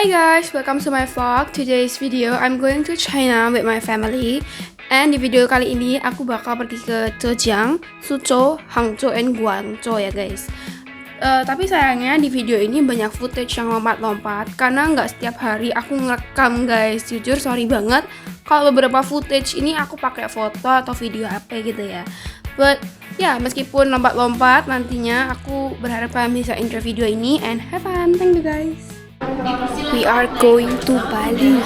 Hi guys, welcome to my vlog. Today's video I'm going to China with my family. And di video kali ini aku bakal pergi ke Zhejiang, Suzhou, Hangzhou, and Guangzhou ya guys. Tapi sayangnya di video ini banyak footage yang lompat-lompat karena nggak setiap hari aku ngerekam guys. Jujur sorry banget kalau beberapa footage ini aku pakai foto atau video HP gitu ya. But ya meskipun lompat-lompat, nantinya aku berharap kalian bisa enjoy video ini and have fun. Thank you guys. We are going to Bali.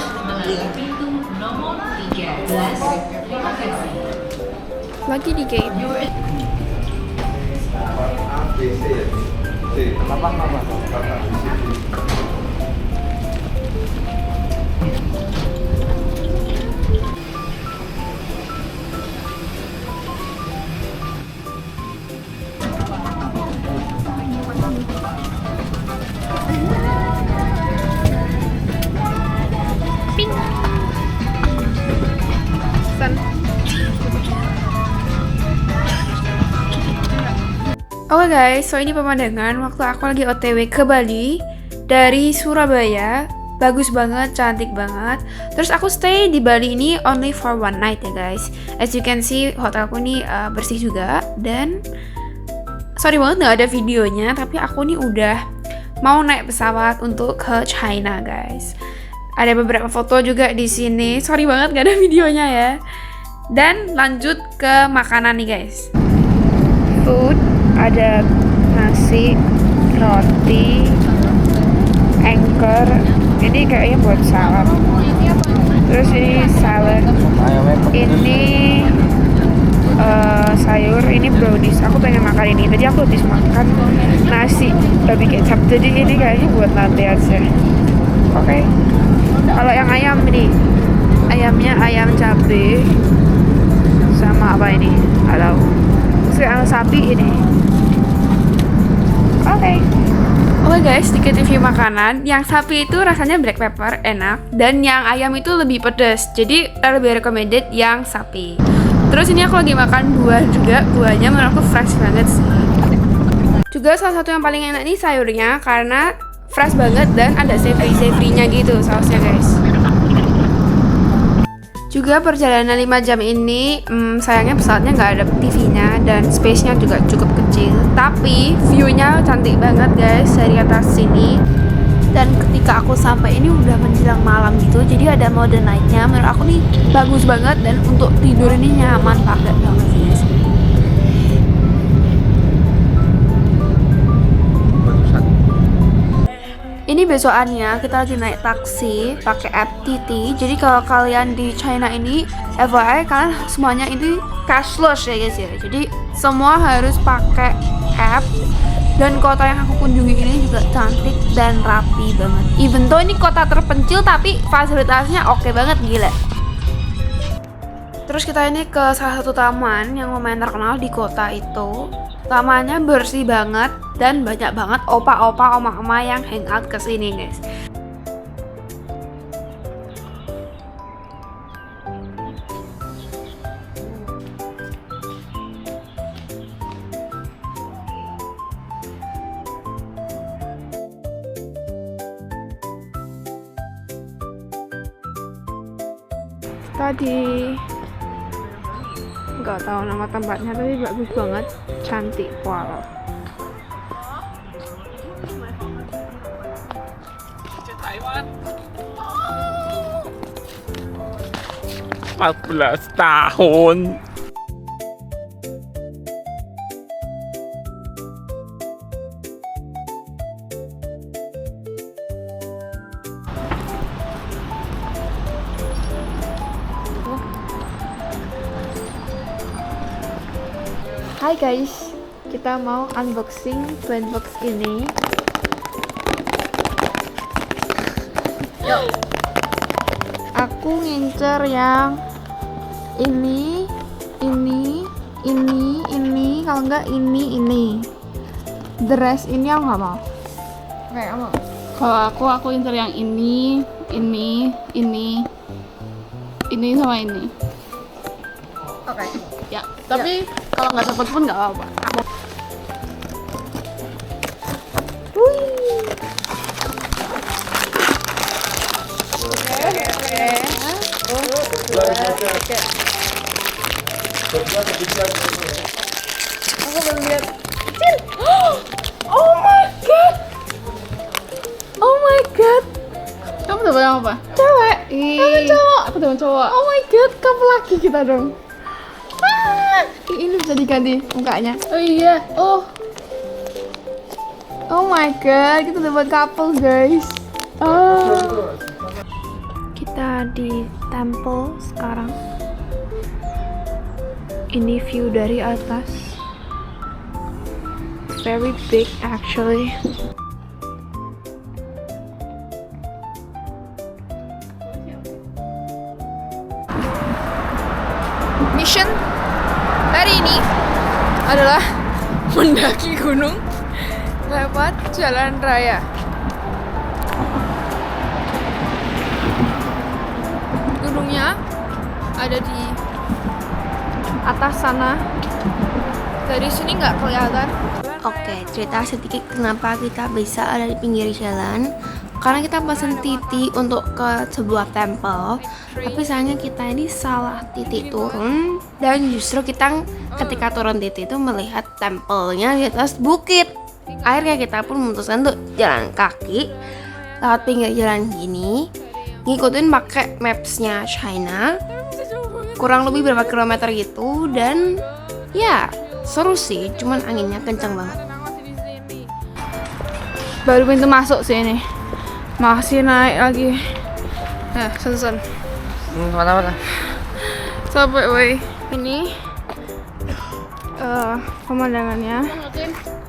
Lagi di gate. Oke guys, so ini pemandangan waktu aku lagi OTW ke Bali dari Surabaya. Bagus banget, cantik banget. Terus aku stay di Bali ini only for one night ya guys. As you can see, hotelku nih bersih juga. Dan sorry banget nggak ada videonya, tapi aku nih udah mau naik pesawat untuk ke China guys. Ada beberapa foto juga di sini. Sorry banget nggak ada videonya ya. Dan lanjut ke makanan nih guys. Food. Ada nasi, roti, anchor, ini kayaknya buat salad. Terus ini salad, ini sayur, ini brownies. Aku pengen makan ini. Tadi aku habis makan nasi babi kecap, jadi ini kayaknya buat nanti aja. Oke. Kalau yang ayam ini, ayamnya ayam cabai sama apa ini? Atau yang sapi ini. Oke guys, sedikit review makanan. Yang sapi itu rasanya black pepper, enak. Dan yang ayam itu lebih pedas. Jadi lebih recommended yang sapi. Terus ini aku lagi makan buah juga. Buahnya menurut aku fresh banget sih. Juga salah satu yang paling enak nih sayurnya, karena fresh banget dan ada savory-savory-nya gitu sausnya guys. Juga perjalanan 5 jam ini, sayangnya pesawatnya nggak ada TV-nya dan space-nya juga cukup kecil. Tapi view-nya cantik banget guys dari atas sini. Dan ketika aku sampai ini udah menjelang malam gitu, jadi ada mode night-nya. Menurut aku nih bagus banget dan untuk tidur ini nyaman banget sih guys. Ini besokannya kita lagi naik taksi pakai app TT. Jadi kalau kalian di China ini, FYI kalian semuanya ini cashless ya guys ya. Jadi semua harus pakai app. Dan kota yang aku kunjungi ini juga cantik dan rapi banget. Even though ini kota terpencil tapi fasilitasnya oke banget, gila. Terus kita ini ke salah satu taman yang lumayan terkenal di kota itu. Tamannya bersih banget dan banyak banget opa-opa, oma-oma yang hangout ke sini, guys. Tadi nggak tahu nama tempatnya, tapi bagus banget, cantik, wow. Taiwan 14 tahun. Hai guys, kita mau unboxing brand box ini. Aku ngincer yang ini, kalau enggak ini. The rest ini aku nggak mau. Oke, kamu? Kalau aku incer yang ini sama ini. Oke. Ya, tapi kalau nggak cepet pun nggak apa-apa. Aku belum lihat. Oh my god. Oh my god. Kamu teman yang apa? Cewek. Kamu cowok. Aku teman cowok. Oh my god, kamu laki kita dong. Ini bisa diganti mukanya. Oh iya. Oh. Oh my god, kita dapat couple guys. Oh. Kita di temple sekarang. Ini view dari atas. Very big actually. Mission hari ini adalah mendaki gunung lewat jalan raya. Gunungnya ada di atas sana. Dari sini nggak kelihatan. Oke, cerita sedikit kenapa kita bisa ada di pinggir jalan. Karena kita pesen titik untuk ke sebuah temple, tapi sayangnya kita ini salah titik turun. Dan justru kita ketika turun titik itu melihat tempelnya di atas bukit. Akhirnya kita pun memutuskan untuk jalan kaki lewat pinggir jalan gini, ngikutin pakai mapsnya China. Kurang lebih berapa kilometer gitu, dan ya seru sih, cuman anginnya kencang banget. Baru pintu masuk sih ini. Masih naik lagi. Nah, selesai. Mana? Sampai woi. Ini pemandangannya.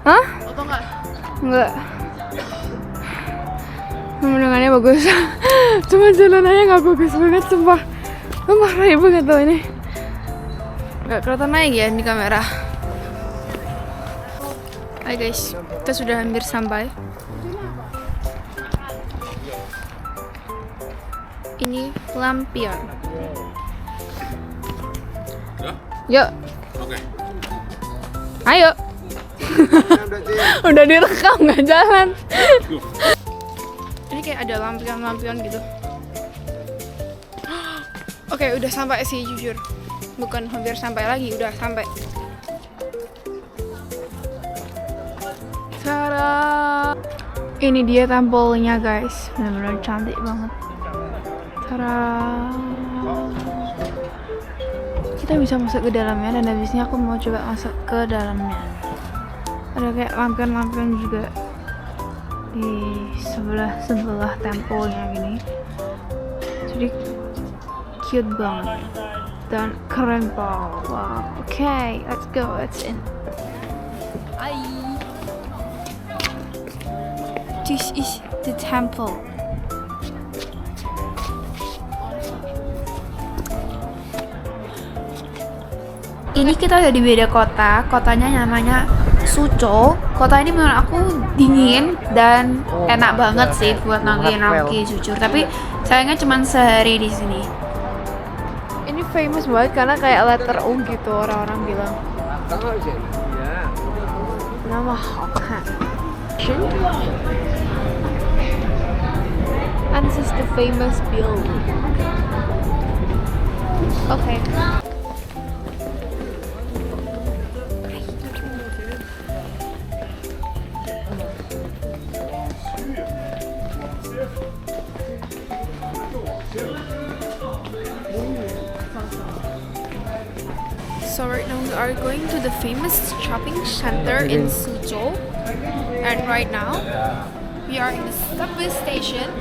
Hah? Foto nggak? Enggak. Pemandangannya bagus. Cuma jalanannya nggak bagus banget, sumpah. Sumpah raib banget tuh ini. Nggak kelihatan naik ya di kamera. Hai guys, kita sudah hampir sampai. Ini lampion. Yuk. Oke. Ayo. Udah direkam nggak jalan. Ini kayak ada lampion-lampion gitu. Oke, udah sampai sih jujur. Bukan hampir sampai lagi, udah sampai. Tada. Ini dia tempelnya guys, benar-benar cantik banget. Tada. Kita bisa masuk ke dalamnya, dan habisnya aku mau coba masuk ke dalamnya. Ada kayak lampion-lampion juga di sebelah tempelnya gini. Jadi cute banget dan keren banget. Wow. Okay, let's go, let's in. This is the temple. Ini kita udah di beda kota. Kotanya namanya Suzhou. Kota ini menurut aku dingin dan enak banget sih buat nongki jujur. Tapi sayangnya cuma sehari di sini. Ini famous banget karena kayak letter U gitu, orang-orang bilang. Nama Hokan. And this is the famous building. Okay. So right now we are going to the famous shopping center in Suzhou, and right now we are in the subway station.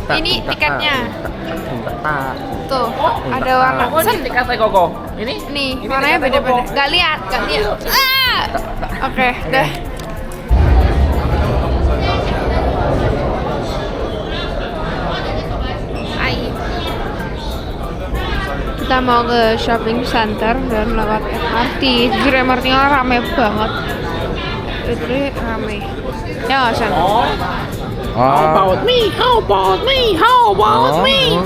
Ini tiketnya. Tuh, ada warna. Tiket koko. Ini? Nih, warnanya beda-beda. Gak lihat. Oke, dah. Kita mau ke shopping center dan lewat MRT. Jujur MRT-nya rame banget. Itu rame. Ya nggak San? How about me? How about me? How about me?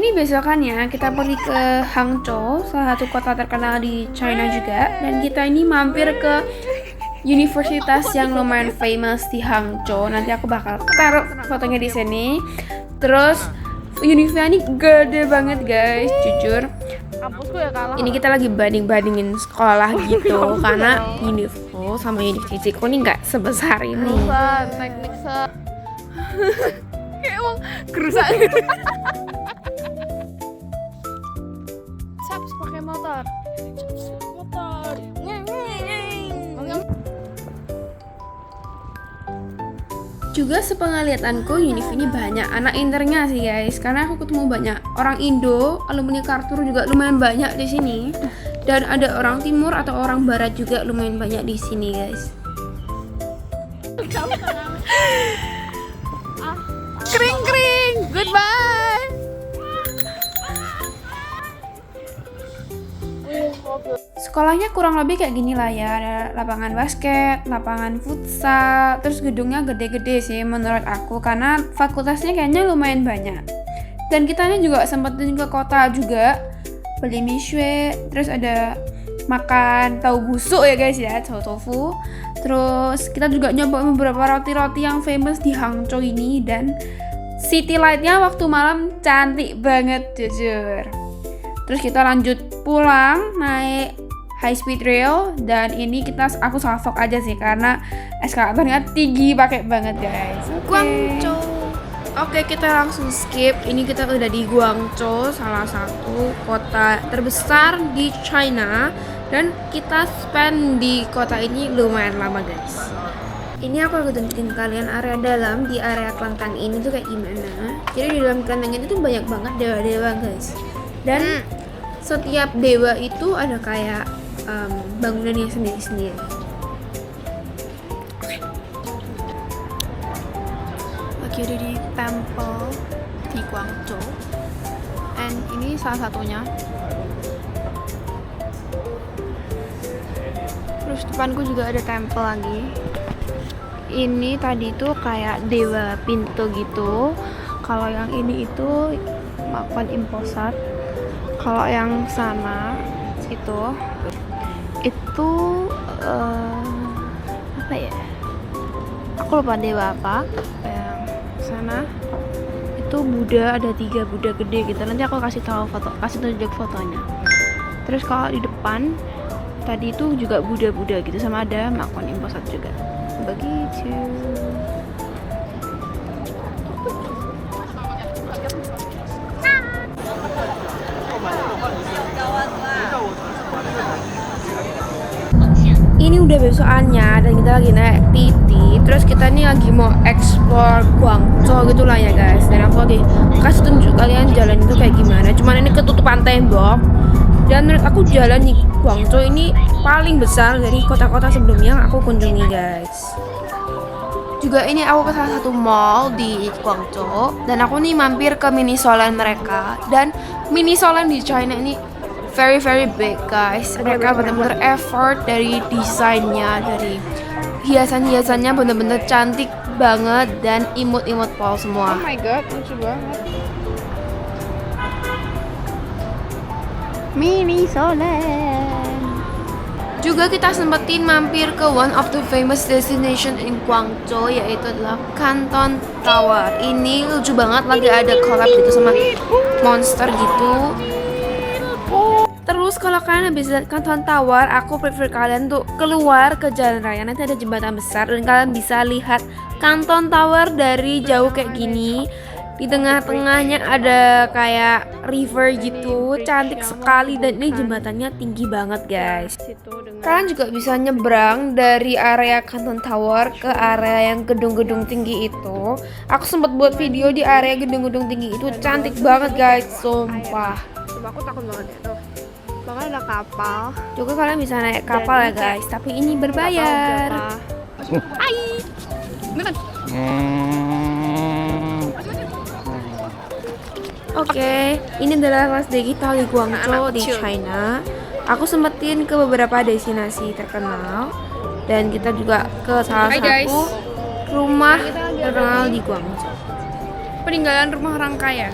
ini besokannya kita pergi ke Hangzhou, salah satu kota terkenal di China juga. Dan kita ini mampir ke universitas yang lumayan famous di Hangzhou. Nanti aku bakal taruh fotonya di sini. Terus Univnya ini gede banget guys, jujur. Kampusku ya kalah. Ini kita lagi banding-bandingin sekolah gitu karena Univku sama Universitiku ini nggak sebesar ini. Teknik se. Kayak emang kerusak. Saps pakai motor. Motor. Juga sepengelihatanku Univ ini banyak anak internya sih guys, karena aku ketemu banyak orang Indo, alumni Kartur juga lumayan banyak di sini, dan ada orang Timur atau orang Barat juga lumayan banyak di sini guys. Kring kring. Goodbye. Sekolahnya kurang lebih kayak gini lah ya, ada lapangan basket, lapangan futsal, terus gedungnya gede-gede sih menurut aku karena fakultasnya kayaknya lumayan banyak. Dan kitanya juga sempetin ke kota juga, beli mie shue, terus ada makan tahu busuk ya guys ya, tahu tofu. Terus kita juga nyoba beberapa roti-roti yang famous di Hangzhou ini, dan city light-nya waktu malam cantik banget jujur. Terus kita lanjut pulang naik high speed rail, dan ini aku salfok aja sih karena eskalatornya tinggi pakai banget guys. Guangzhou. Oke, kita langsung skip. Ini kita udah di Guangzhou, salah satu kota terbesar di China, dan kita spend di kota ini lumayan lama guys. Ini aku akan tunjukin kalian area dalam di area kelenteng ini tuh kayak gimana. Jadi di dalam kelenteng ini tuh banyak banget dewa-dewa guys. Dan setiap dewa itu ada kayak bangunannya sendiri-sendiri. Lagi ada di temple di Guangzhou, and ini salah satunya. Terus depanku juga ada temple lagi. Ini tadi tuh kayak dewa pintu gitu. Kalau yang ini itu Makon Imposat. Kalau yang sana itu apa ya? Aku lupa dewa apa. Yang sana itu Buddha, ada 3 Buddha gede gitu. Nanti aku kasih tunjuk fotonya. Terus kalau di depan tadi itu juga Buddha gitu, sama ada Makon Imposat juga. Begitu. Ini udah besokannya dan kita lagi naik TT. Terus kita nih lagi mau explore Guangzhou gitu lah ya guys. Dan aku lagi kasih tunjuk kalian jalan itu kayak gimana. Cuman ini ketutupan tembok. Dan menurut aku jalan di Guangzhou ini paling besar dari kota-kota sebelumnya yang aku kunjungi guys. Juga ini aku ke salah satu mall di Guangzhou, dan aku nih mampir ke mini Solan mereka. Dan mini Solan di China ini very big guys. Mereka benar-benar effort dari desainnya, dari hiasan-hiasannya benar-benar cantik banget, dan imut-imut pol semua. Oh my god, lucu banget. Mini Solan. Juga kita sempetin mampir ke one of the famous destination in Guangzhou, yaitu adalah Canton Tower. Ini lucu banget, lagi ada collab gitu sama monster gitu. Terus kalau kalian habis lihat Canton Tower, aku prefer kalian tuh keluar ke jalan raya. Nanti ada jembatan besar dan kalian bisa lihat Canton Tower dari jauh kayak gini. Di tengah-tengahnya ada kayak river gitu, cantik sekali, dan ini jembatannya tinggi banget guys. Kalian juga bisa nyebrang dari area Canton Tower ke area yang gedung-gedung tinggi itu. Aku sempat buat video di area gedung-gedung tinggi itu, cantik banget guys, sumpah. Coba aku takut banget ya tuh. Bahkan ada kapal. Juga kalian bisa naik kapal ya guys, tapi ini berbayar. Oke, ini adalah kelas digital di Guangzhou di China. Aku sempetin ke beberapa destinasi terkenal, dan kita juga ke salah satu rumah terkenal di Guangzhou. Peninggalan rumah orang kaya.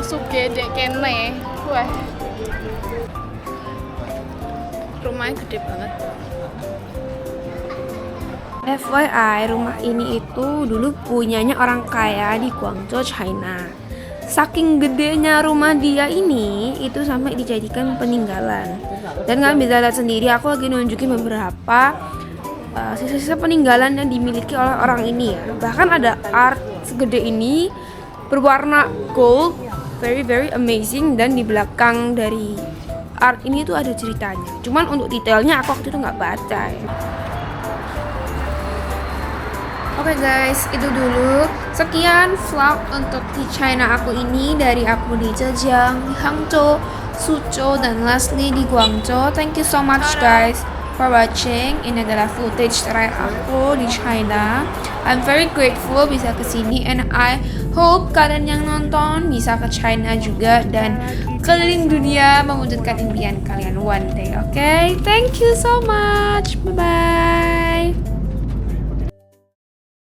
suge dek kene. Wah. Rumahnya gede banget. FYI, rumah ini itu dulu punyanya orang kaya di Guangzhou, China. Saking gedenya rumah dia ini, itu sampai dijadikan peninggalan. Dan kalian bisa lihat sendiri, aku lagi nunjukin beberapa sisa-sisa peninggalan yang dimiliki oleh orang ini ya. Bahkan ada art segede ini berwarna gold, very very amazing. Dan di belakang dari art ini tuh ada ceritanya. Cuman untuk detailnya aku waktu itu nggak baca ya. Oke guys, itu dulu. Sekian vlog untuk di China aku ini dari aku di Zhejiang, di Hangzhou, Suzhou, dan lastly di Guangzhou. Thank you so much guys for watching. Ini adalah footage terakhir aku di China. I'm very grateful bisa kesini and I hope kalian yang nonton bisa ke China juga dan keliling dunia mewujudkan impian kalian one day. Okay? Thank you so much. Bye bye.